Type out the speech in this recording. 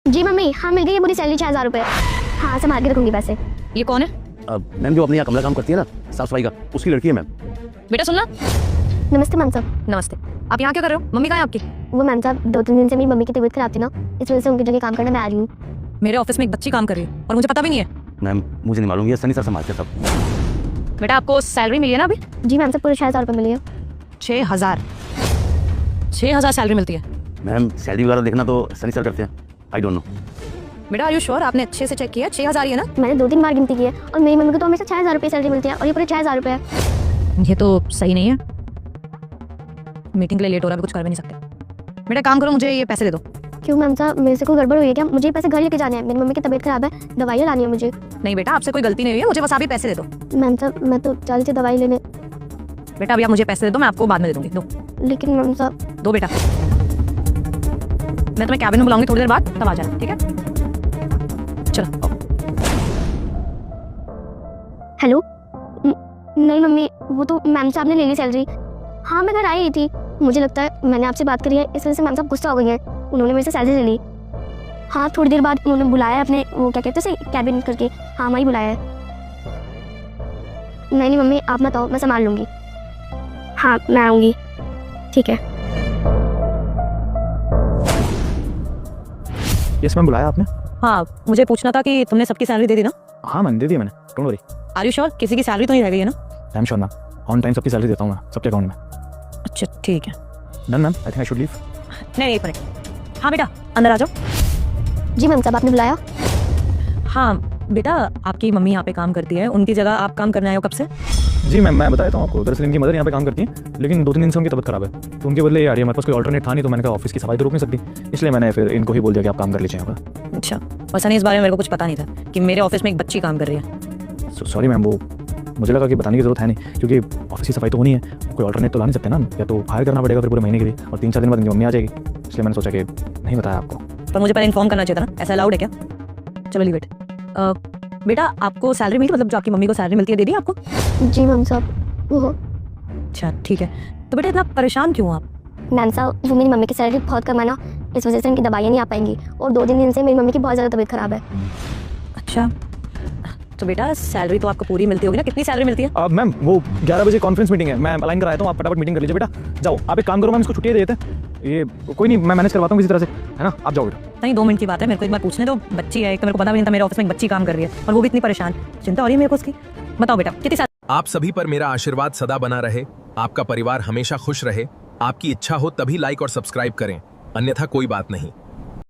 जी mummy, हाँ मिल गई है पूरी सैलरी 6000 रुपये। हाँ संभाल के रखूंगी पैसे। ये कौन है? मैम जो अपने यहाँ कमला काम करती है ना, साफ सफाई का, उसकी लड़की है मैम। बेटा सुनना। नमस्ते मैम साहब। नमस्ते। आप यहाँ क्या कर रहे हो? मम्मी कहाँ है आपकी? वो मैम साहब 2-3 दिन से मेरी मम्मी की तबीयत खराब थी ना, इस वजह से उनकी जगह काम करने मैं आ रही हूँ। मेरे ऑफिस में एक बच्ची काम कर रही है और मुझे पता भी नहीं है। मैम मुझे नहीं मालूम, ये सनी सर संभालते सब। बेटा आपको सैलरी मिली है ना अभी? जी मैम साहब पूरे 6000 रुपये मिली है। 6000 सैलरी मिलती है? मैम सैलरी वगैरह देखना तो सनी सर करते हैं, आई डोंट नो। बेटा आर यू श्योर? आपने अच्छे से चेक किया? 6000 ही है ना? मैंने 2-3 बार गिनती की है और मेरी मम्मी को तो हमेशा 6000 रुपये सैलरी मिलती है और ये पूरे 6000 रुपये है। ये तो सही नहीं है। मीटिंग के लिए लेट हो रहा है, कुछ कर भी नहीं सकते। बेटा काम करो, मुझे ये पैसे दे दो। क्यों मैम साहब, मेरे से कोई गड़बड़ हुई है क्या? मुझे ये पैसे घर लेके जाने हैं, मेरी मम्मी की तबीयत खराब है, दवाइयाँ लानी है मुझे। नहीं बेटा आपसे कोई गलती नहीं हुई है, मुझे बस आप ही पैसे दे दो। मैम साहब मैं तो चल से दवाई लेने। बेटा अभी आप मुझे पैसे दे दो, मैं आपको बाद में दे दूंगी। दो लेकिन मैम साहब। दो बेटा। मैं तुम्हें कैबिन में बुलाऊंगी थोड़ी देर बाद, तब आ जाना, ठीक है? चलो। हेलो। नहीं मम्मी, वो तो मैम साहब ने ले ली सैलरी। हाँ मैं घर आई ही थी, मुझे लगता है मैंने आपसे बात करी है इस वजह से मैम साहब गुस्सा हो गई हैं, उन्होंने मेरे से सैलरी ले ली। हाँ थोड़ी देर बाद उन्होंने बुलाया अपने वो क्या कहते हैं कैबिन करके। हाँ मैं ही बुलाया है। नहीं मम्मी आप मत आओ, मैं संभाल लूँगी। हाँ मैं आऊँगी, ठीक है। यस मैम, बुलाया आपने? हाँ मुझे पूछना था कि तुमने सबकी सैलरी दे दी ना? हाँ मैम दे दिया मैंने, don't worry. Are you sure? किसी की सैलरी तो नहीं रह गई है ना? I am sure ma'am, on time सबकी सैलरी देता हूँ मैं, सबके अकाउंट में। अच्छा ठीक है। Done ma'am, I think I should leave. नहीं एक मिनट। हाँ बेटा अंदर आ जाओ। जी मैम साहब आपने बुलाया? हाँ बेटा आपकी मम्मी यहाँ पे काम करती है, उनकी जगह आप काम करने आए हो कब से? जी मैम मैं बताता हूँ आपको, दरअसल इनकी मदर यहाँ पे काम करती हैं, लेकिन 2-3 दिन से उनकी तबीयत खराब है, तो उनके बदले ये आ रही है। मेरे पास कोई ऑल्टरनेट था नहीं, तो मैंने कहा ऑफिस की सफाई तो रोक नहीं सकती, इसलिए मैंने फिर इनको ही बोल दिया कि आप काम कर लीजिए यहाँ पर। अच्छा, और सनी इस बारे में मेरे को कुछ पता नहीं था कि मेरे ऑफिस में एक बच्ची काम कर रही है। सॉरी मैम, वो मुझे लगा कि बताने की जरूरत है नहीं, क्योंकि ऑफिस की सफाई तो होनी है, कोई ऑल्टरनेट तो ला नहीं सकते ना, या तो हायर करना पड़ेगा फिर पूरे महीने के लिए, और 3-4 दिन बाद इनकी मम्मी आ जाएगी, इसलिए मैंने सोचा कि नहीं बताया आपको। पर मुझे पहले इन्फॉर्म करना चाहिए था ना, ऐसा अलाउड है क्या? चलो लीव इट। बेटा आपको सैलरी मिली, मतलब जो आपकी मम्मी को सैलरी मिलती है दे दी आपको? जी मैम साहब वो। अच्छा ठीक है। तो बेटा इतना परेशान क्यों आप? मैम साहब वो मेरी मम्मी की सैलरी बहुत कम है ना, इस वजह से उनकी दवाइयाँ नहीं आ पाएंगी, और 2 दिन से मेरी मम्मी की बहुत ज़्यादा तबीयत खराब है। अच्छा तो बेटा सैलरी तो आपको पूरी मिलती होगी ना? कितनी सैलरी मिलती है? मैम वो 11 बजे कॉन्फ्रेंस मीटिंग है, मैं अलाइन कराया हूँ, आप फटाफट मीटिंग कर लीजिए। बेटा जाओ, आप एक काम करो मैम, इसको छुट्टी दे देते हैं, ये कोई नहीं, मैं मैनेज करवाता हूँ किसी तरह से, है ना? आप जाओ बेटा। नहीं 2 मिनट की बात है, मेरे को एक बार पूछने दो। बच्ची है, एक तो मेरे को पता भी नहीं था मेरे ऑफिस में एक बच्ची काम कर रही है, और वो भी इतनी परेशान। चिंता हो रही है मेरे को उसकी। बताओ बेटा कितनी सैलरी? आप सभी पर मेरा आशीर्वाद सदा बना रहे, आपका परिवार हमेशा खुश रहे। आपकी इच्छा हो तभी लाइक और सब्सक्राइब करें, अन्यथा कोई बात नहीं।